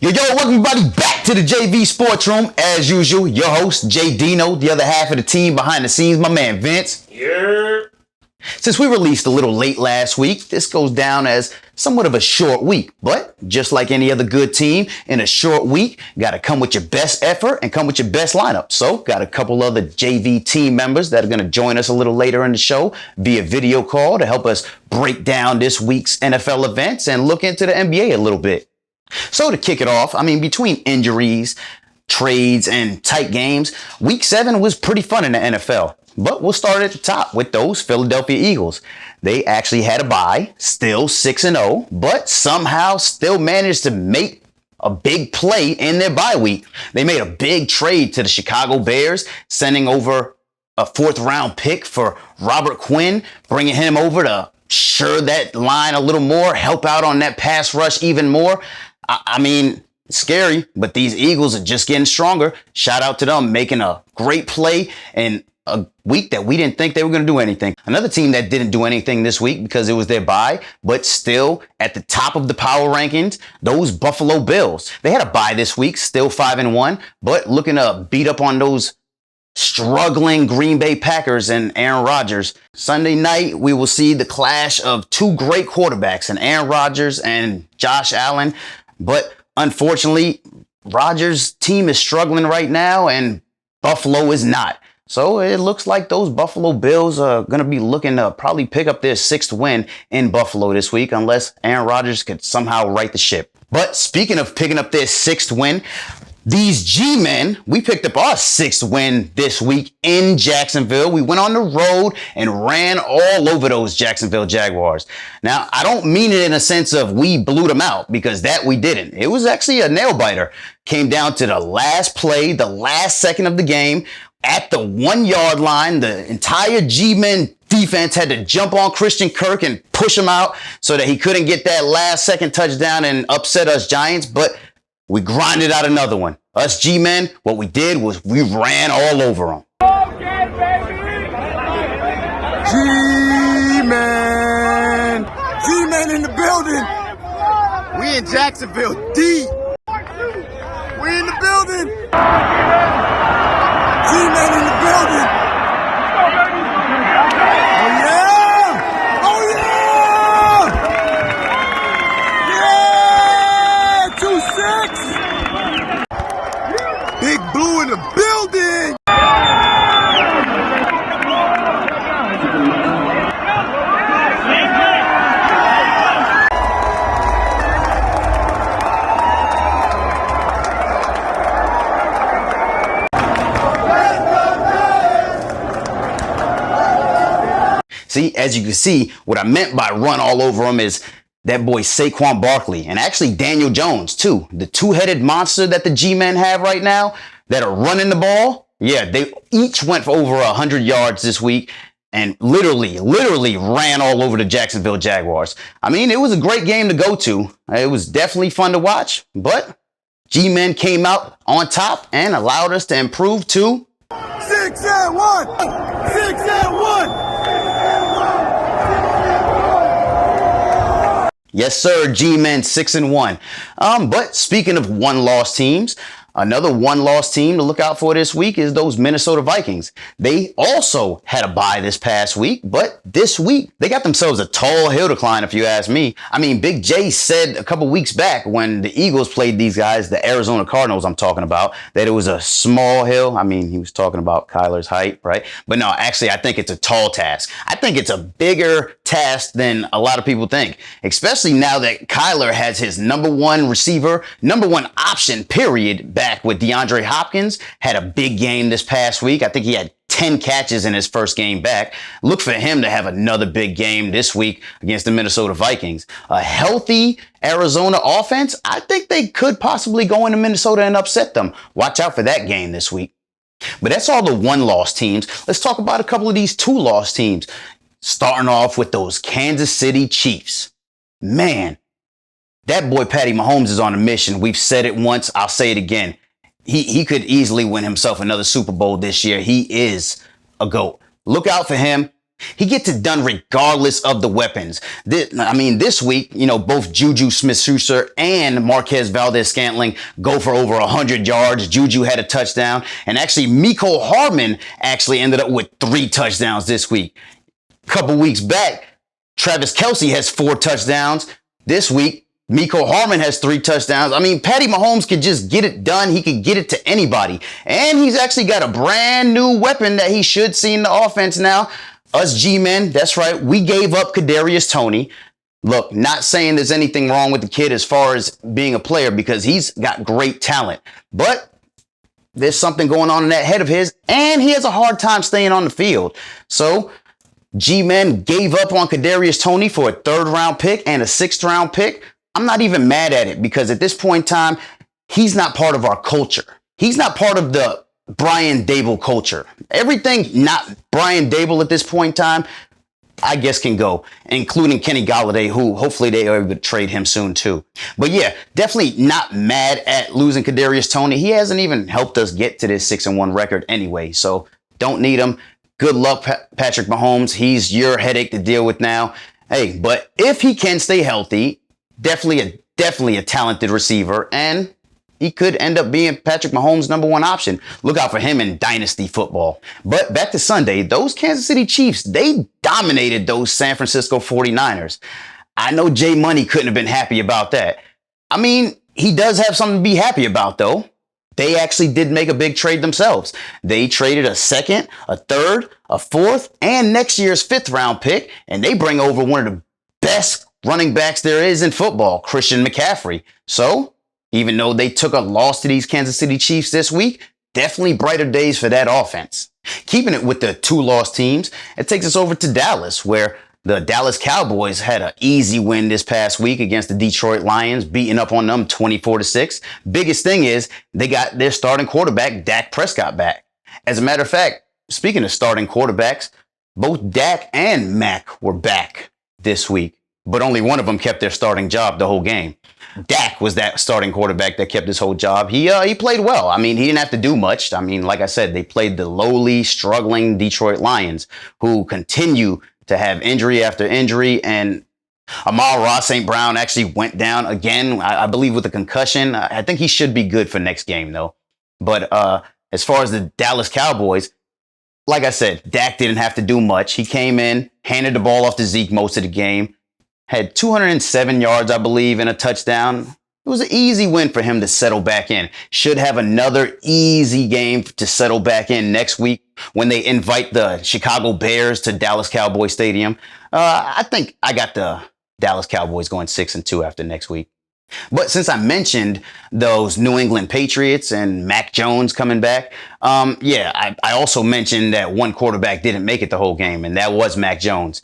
Yo, welcome everybody back to the JV Sports Room. As usual, your host, JDino, the other half of the team behind the scenes, my man Vince. Yeah. Since we released a little late last week, this goes down as somewhat of a short week. But just like any other good team, in a short week, got to come with your best effort and come with your best lineup. So, got a couple other JV team members that are going to join us a little later in the show via video call to help us break down this week's NFL events and look into the NBA a little bit. So to kick it off, between injuries, trades, and tight games, week 7 was pretty fun in the NFL. But we'll start at the top with those Philadelphia Eagles. They actually had a bye, still 6-0, but somehow still managed to make a big play in their bye week. They made a big trade to the Chicago Bears, sending over a 4th-round pick for Robert Quinn, bringing him over to shore that line a little more, help out on that pass rush even more. Scary, but these Eagles are just getting stronger. Shout out to them making a great play in a week that we didn't think they were going to do anything. Another team that didn't do anything this week because it was their bye, but still at the top of the power rankings, those Buffalo Bills. They had a bye this week, still 5-1, but looking to beat up on those struggling Green Bay Packers and Aaron Rodgers. Sunday night, we will see the clash of two great quarterbacks in Aaron Rodgers and Josh Allen. But unfortunately, Rodgers' team is struggling right now and Buffalo is not. So it looks like those Buffalo Bills are going to be looking to probably pick up their 6th win in Buffalo this week unless Aaron Rodgers could somehow right the ship. But speaking of picking up their 6th win, these G-men, we picked up our 6th win this week in Jacksonville. We went on the road and ran all over those Jacksonville Jaguars. Now, I don't mean it in a sense of we blew them out because that we didn't. It was actually a nail-biter. Came down to the last play, the last second of the game. At the 1-yard line, the entire G-men defense had to jump on Christian Kirk and push him out so that he couldn't get that last second touchdown and upset us Giants. But we grinded out another one. Us G-men, what we did was we ran all over them. Okay, baby. G-Man! G-Man in the building! We in Jacksonville, D! We in the building! G-Man in the building! Oh yeah! Oh yeah! Yeah! 2-6! Big Blue in the building! See, as you can see, what I meant by run all over them is that boy Saquon Barkley and actually Daniel Jones too. The two-headed monster that the G-men have right now that are running the ball. Yeah, they each went for over 100 yards this week and literally ran all over the Jacksonville Jaguars. It was a great game to go to. It was definitely fun to watch, but G-men came out on top and allowed us to improve to 6-1! 6-1! Yes, sir, G-men 6-1. But speaking of one-loss teams, another one-loss team to look out for this week is those Minnesota Vikings. They also had a bye this past week, but this week they got themselves a tall hill to climb, if you ask me. Big J said a couple weeks back when the Eagles played these guys, the Arizona Cardinals I'm talking about, that it was a small hill. He was talking about Kyler's height, right? But no, actually, I think it's a tall task. I think it's a bigger task than a lot of people think, especially now that Kyler has his number 1 receiver, number 1 option, period, back with DeAndre Hopkins. Had a big game this past week. I think he had 10 catches in his first game back. Look for him to have another big game this week against the Minnesota Vikings. A healthy Arizona offense, I think they could possibly go into Minnesota and upset them. Watch out for that game this week. But that's all the one-loss teams. Let's talk about a couple of these two-loss teams. Starting off with those Kansas City Chiefs. Man, that boy Patty Mahomes is on a mission. We've said it once. I'll say it again. He could easily win himself another Super Bowl this year. He is a GOAT. Look out for him. He gets it done regardless of the weapons. This week, both Juju Smith-Schuster and Marquez Valdez-Scantling go for over 100 yards. Juju had a touchdown. And actually, Mecole Hardman actually ended up with 3 touchdowns this week. A couple weeks back, Travis Kelce has 4 touchdowns. This week, Mecole Hardman has 3 touchdowns. Patty Mahomes could just get it done. He could get it to anybody. And he's actually got a brand new weapon that he should see in the offense now. Us G-men, that's right, we gave up Kadarius Toney. Look, not saying there's anything wrong with the kid as far as being a player because he's got great talent. But there's something going on in that head of his, and he has a hard time staying on the field. So G-men gave up on Kadarius Toney for a 3rd-round pick and a 6th-round pick. I'm not even mad at it because at this point in time, he's not part of our culture. He's not part of the Brian Dable culture. Everything not Brian Dable at this point in time, I guess can go, including Kenny Golladay, who hopefully they are able to trade him soon too. But yeah, definitely not mad at losing Kadarius Toney. He hasn't even helped us get to this 6-1 record anyway, so don't need him. Good luck, Patrick Mahomes. He's your headache to deal with now. Hey, but if he can stay healthy, definitely a talented receiver, and he could end up being Patrick Mahomes' #1 option. Look out for him in dynasty football. But back to Sunday, those Kansas City Chiefs, they dominated those San Francisco 49ers. I know Jay Money couldn't have been happy about that. He does have something to be happy about, though. They actually did make a big trade themselves. They traded a 2nd, a 3rd, a 4th, and next year's 5th-round pick, and they bring over one of the best running backs there is in football, Christian McCaffrey. So, even though they took a loss to these Kansas City Chiefs this week, definitely brighter days for that offense. Keeping it with the 2-loss teams, it takes us over to Dallas, where the Dallas Cowboys had an easy win this past week against the Detroit Lions, beating up on them 24-6. Biggest thing is they got their starting quarterback, Dak Prescott, back. As a matter of fact, speaking of starting quarterbacks, both Dak and Mac were back this week, but only one of them kept their starting job the whole game. Dak was that starting quarterback that kept his whole job. He played well. He didn't have to do much. Like I said, they played the lowly, struggling Detroit Lions, who continue to have injury after injury. And Amon-Ra St. Brown actually went down again, I believe, with a concussion. I think he should be good for next game, though. But as far as the Dallas Cowboys, like I said, Dak didn't have to do much. He came in, handed the ball off to Zeke most of the game, had 207 yards, I believe, and a touchdown. It was an easy win for him to settle back in. Should have another easy game to settle back in next week when they invite the Chicago Bears to Dallas Cowboy Stadium. I think I got the Dallas Cowboys going 6-2 after next week. But since I mentioned those New England Patriots and Mac Jones coming back, I also mentioned that one quarterback didn't make it the whole game, and that was Mac Jones.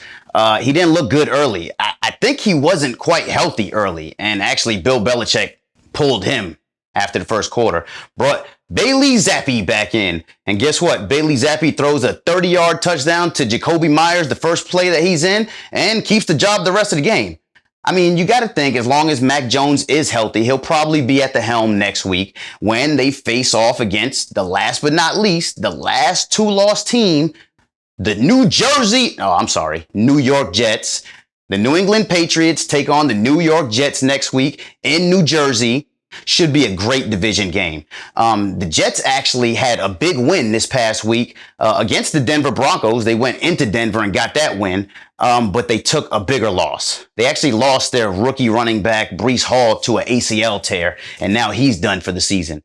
He didn't look good early. I think he wasn't quite healthy early, and actually Bill Belichick pulled him after the first quarter. Brought Bailey Zappi back in, and guess what? Bailey Zappi throws a 30-yard touchdown to Jacoby Myers the first play that he's in, and keeps the job the rest of the game. You got to think as long as Mac Jones is healthy, he'll probably be at the helm next week when they face off against the last but not least, the last 2-loss team, the New York Jets. The New England Patriots take on the New York Jets next week in New Jersey. Should be a great division game. The Jets actually had a big win this past week against the Denver Broncos. They went into Denver and got that win, but they took a bigger loss. They actually lost their rookie running back, Breece Hall, to an ACL tear, and now he's done for the season.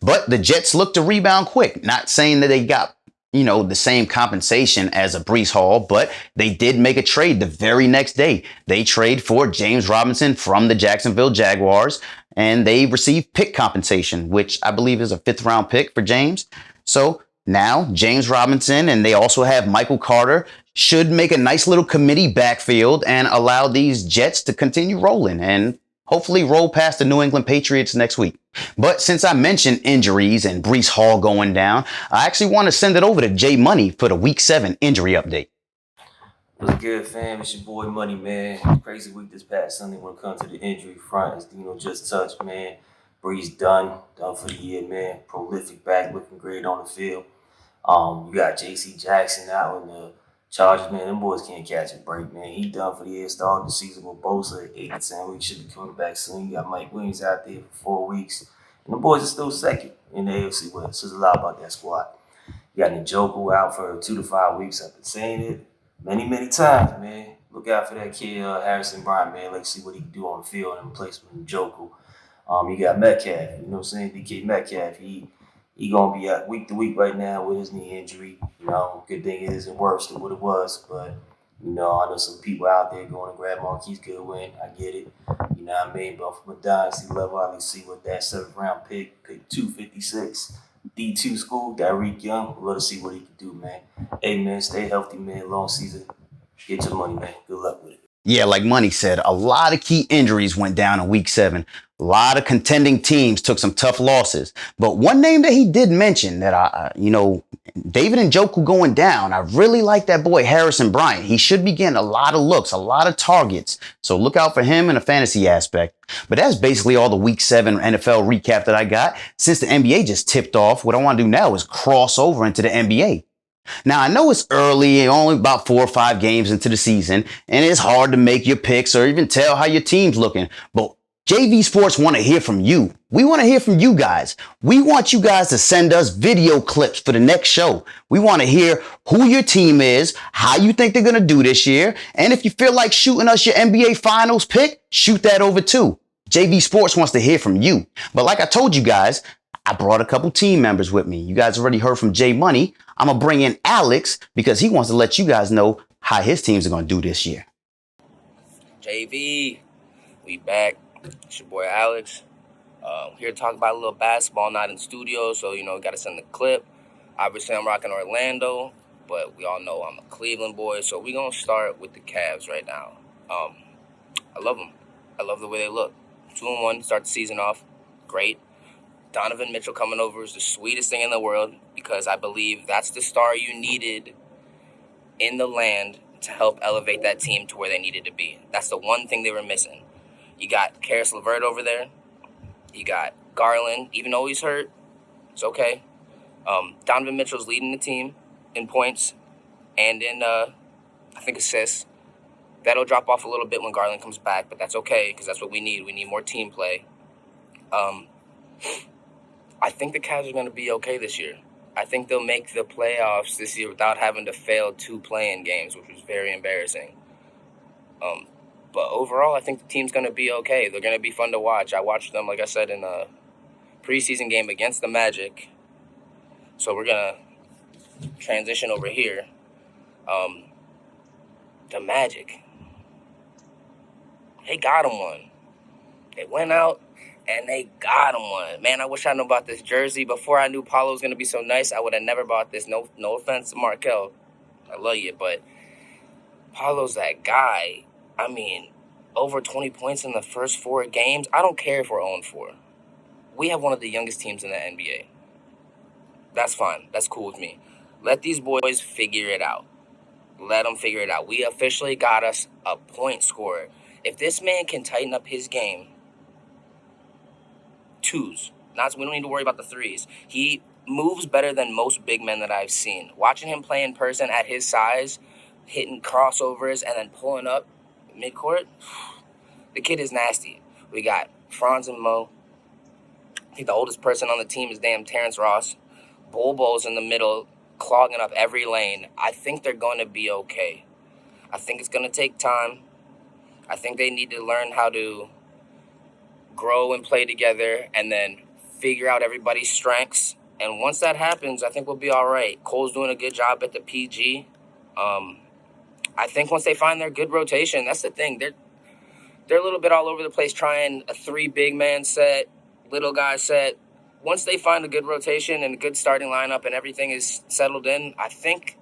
But the Jets look to rebound quick. Not saying that they got the same compensation as a Breece Hall, but they did make a trade the very next day. They trade for James Robinson from the Jacksonville Jaguars, and they received pick compensation, which I believe is a 5th-round pick for James. So now James Robinson, and they also have Michael Carter, should make a nice little committee backfield and allow these Jets to continue rolling and hopefully roll past the New England Patriots next week. But since I mentioned injuries and Breece Hall going down, I actually want to send it over to Jay Money for the Week 7 injury update. What's good, fam? It's your boy Money, man. Crazy week this past Sunday when it comes to the injury front. As Dino just touched, man. Breeze done for the year, man. Prolific back, looking great on the field. You got J.C. Jackson out in the Chargers, man, them boys can't catch a break, man. He done for the year. Started the season with Bosa 8 to 10 weeks. Should be coming back soon. You got Mike Williams out there for 4 weeks. And the boys are still second in the AFC West. So there's a lot about that squad. You got Njoku out for 2 to 5 weeks. I've been saying it many times, man. Look out for that kid, Harrison Bryant, man. Let's see what he can do on the field in replacement of Njoku. You got Metcalf, you know what I'm saying? DK Metcalf, he gonna be out week to week right now with his knee injury. You know, good thing it isn't worse than what it was, but you know, I know some people out there going to grab Marquise Goodwin. I get it. You know what I mean? But from a dynasty level, I can see what that 7th round pick 256, D2 school, Tyreek Young. We'll let us see what he can do, man. Hey man, stay healthy, man. Long season. Get your money, man. Good luck with it. Yeah, like Money said, a lot of key injuries went down in week 7. A lot of contending teams took some tough losses. But one name that he did mention that David Njoku going down, I really like that boy Harrison Bryant. He should be getting a lot of looks, a lot of targets. So look out for him in a fantasy aspect. But that's basically all the week 7 NFL recap that I got. Since the NBA just tipped off, what I want to do now is cross over into the NBA. Now, I know it's early, only about 4 or 5 games into the season, and it's hard to make your picks or even tell how your team's looking. But JV Sports want to hear from you. We want to hear from you guys. We want you guys to send us video clips for the next show. We want to hear who your team is, how you think they're going to do this year, and if you feel like shooting us your NBA Finals pick, shoot that over too. JV Sports wants to hear from you. But like I told you guys, I brought a couple team members with me. You guys already heard from J Money. I'm going to bring in Alex because he wants to let you guys know how his teams are going to do this year. JV, we back. It's your boy Alex. Here to talk about a little basketball, not in studio, so, got to send the clip. Obviously, I'm rocking Orlando, but we all know I'm a Cleveland boy, so we're going to start with the Cavs right now. I love them. I love the way they look. 2-1, start the season off. Great. Donovan Mitchell coming over is the sweetest thing in the world because I believe that's the star you needed in the land to help elevate that team to where they needed to be. That's the one thing they were missing. You got Karis LeVert over there. You got Garland, even though he's hurt, it's okay. Donovan Mitchell's leading the team in points and in, I think, assists. That'll drop off a little bit when Garland comes back, but that's okay because that's what we need. We need more team play. I think the Cavs are going to be okay this year. I think they'll make the playoffs this year without having to fail 2 play-in games, which was very embarrassing. But overall, I think the team's going to be okay. They're going to be fun to watch. I watched them, like I said, in a preseason game against the Magic. So we're going to transition over here. The Magic. They got him one. They went out and they got him one. Man, I wish I knew about this jersey. Before I knew Paulo was going to be so nice, I would have never bought this. No offense to Markel. I love you, but Paulo's that guy. I mean, over 20 points in the first 4 games. I don't care if we're 0-4. We have one of the youngest teams in the NBA. That's fine. That's cool with me. Let these boys figure it out. Let them figure it out. We officially got us a point scorer. If this man can tighten up his game, 2s. We don't need to worry about the 3s. He moves better than most big men that I've seen. Watching him play in person at his size, hitting crossovers and then pulling up midcourt, the kid is nasty. We got Franz and Mo. I think the oldest person on the team is damn Terrence Ross. Bobo's in the middle, clogging up every lane. I think they're going to be okay. I think it's going to take time. I think they need to learn how to grow and play together and then figure out everybody's strengths. And once that happens, I think we'll be all right. Cole's doing a good job at the PG. I think once they find their good rotation, that's the thing. They're a little bit all over the place trying a 3 big man set, little guy set. Once they find a good rotation and a good starting lineup and everything is settled in, I think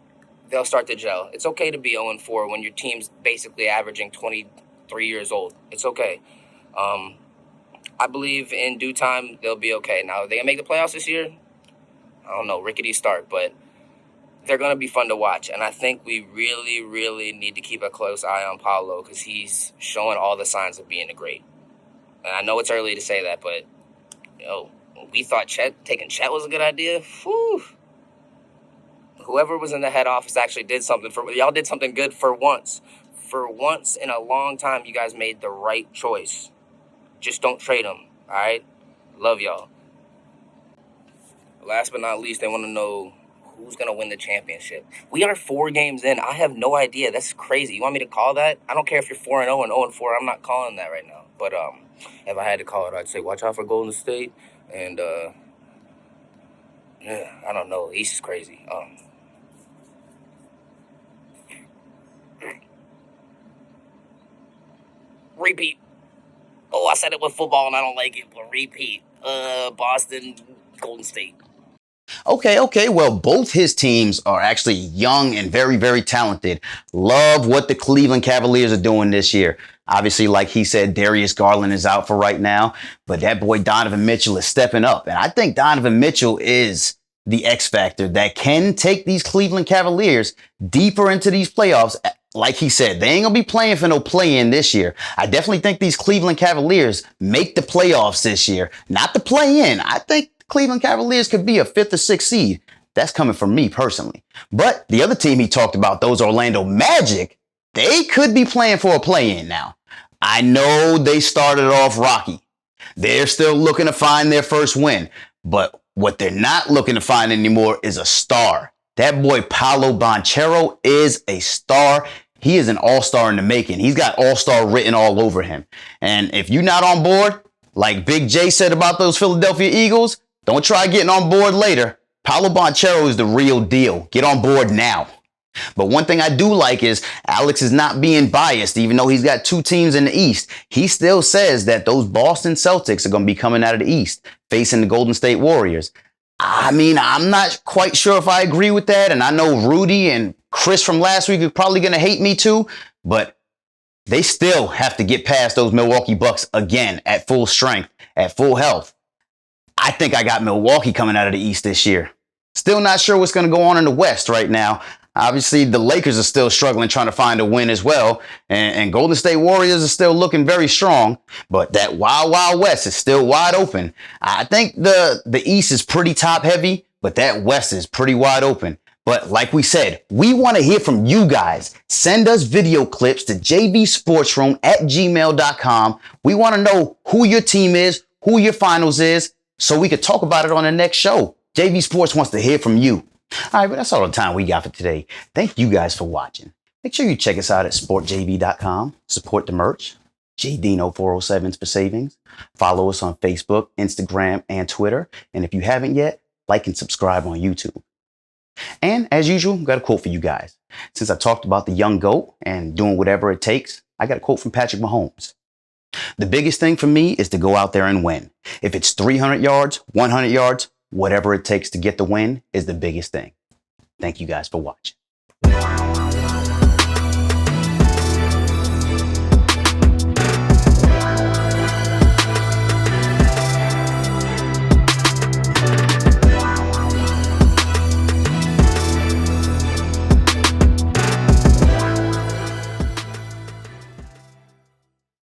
they'll start to gel. It's okay to be 0-4 when your team's basically averaging 23 years old. It's okay. I believe in due time they'll be okay. Now, are they going to make the playoffs this year? I don't know, rickety start, but they're going to be fun to watch. And I think we really, really need to keep a close eye on Paulo because he's showing all the signs of being a great. And I know it's early to say that, but, we thought taking Chet was a good idea. Whew. Whoever was in the head office actually did something y'all did something good for once. For once in a long time, you guys made the right choice. Just don't trade him, all right? Love y'all. Last but not least, I want to know who's going to win the championship. We are 4 games in. I have no idea. That's crazy. You want me to call that? I don't care if you're 4-0 and 0-4. I'm not calling that right now. But if I had to call it, I'd say watch out for Golden State. And, yeah, I don't know. East is crazy. Repeat. Oh, I said it with football and I don't like it, but repeat. Boston, Golden State. Okay. Well, both his teams are actually young and very, very talented. Love what the Cleveland Cavaliers are doing this year. Obviously, like he said, Darius Garland is out for right now, but that boy Donovan Mitchell is stepping up. And I think Donovan Mitchell is the X factor that can take these Cleveland Cavaliers deeper into these playoffs. Like he said, they ain't gonna be playing for no play-in this year. I definitely think these Cleveland Cavaliers make the playoffs this year, not the play-in. I think Cleveland Cavaliers could be a 5th or 6th seed. That's coming from me personally. But the other team he talked about, those Orlando Magic, they could be playing for a play-in now. I know they started off rocky. They're still looking to find their first win. But what they're not looking to find anymore is a star. That boy Paolo Banchero is a star. He is an all-star in the making. He's got all-star written all over him. And if you're not on board, like Big J said about those Philadelphia Eagles, don't try getting on board later. Paolo Banchero is the real deal. Get on board now. But one thing I do like is Alex is not being biased, even though he's got 2 teams in the East. He still says that those Boston Celtics are going to be coming out of the East, facing the Golden State Warriors. I mean, I'm not quite sure if I agree with that. And I know Rudy and Chris from last week are probably going to hate me too, but they still have to get past those Milwaukee Bucks again at full strength, at full health. I think I got Milwaukee coming out of the East this year. Still not sure what's going to go on in the West right now. Obviously, the Lakers are still struggling trying to find a win as well. And Golden State Warriors are still looking very strong. But that Wild Wild West is still wide open. I think the East is pretty top heavy, but that West is pretty wide open. But like we said, we want to hear from you guys. Send us video clips to jvsportsroom@gmail.com. We want to know who your team is, who your finals is, so we could talk about it on the next show. JV Sports wants to hear from you. All right, but that's all the time we got for today. Thank you guys for watching. Make sure you check us out at sportjv.com. Support the merch. JDino 407s for savings. Follow us on Facebook, Instagram, and Twitter. And if you haven't yet, like and subscribe on YouTube. And as usual, got a quote for you guys. Since I talked about the young GOAT and doing whatever it takes, I got a quote from Patrick Mahomes. The biggest thing for me is to go out there and win. If it's 300 yards, 100 yards, whatever it takes to get the win is the biggest thing. Thank you guys for watching.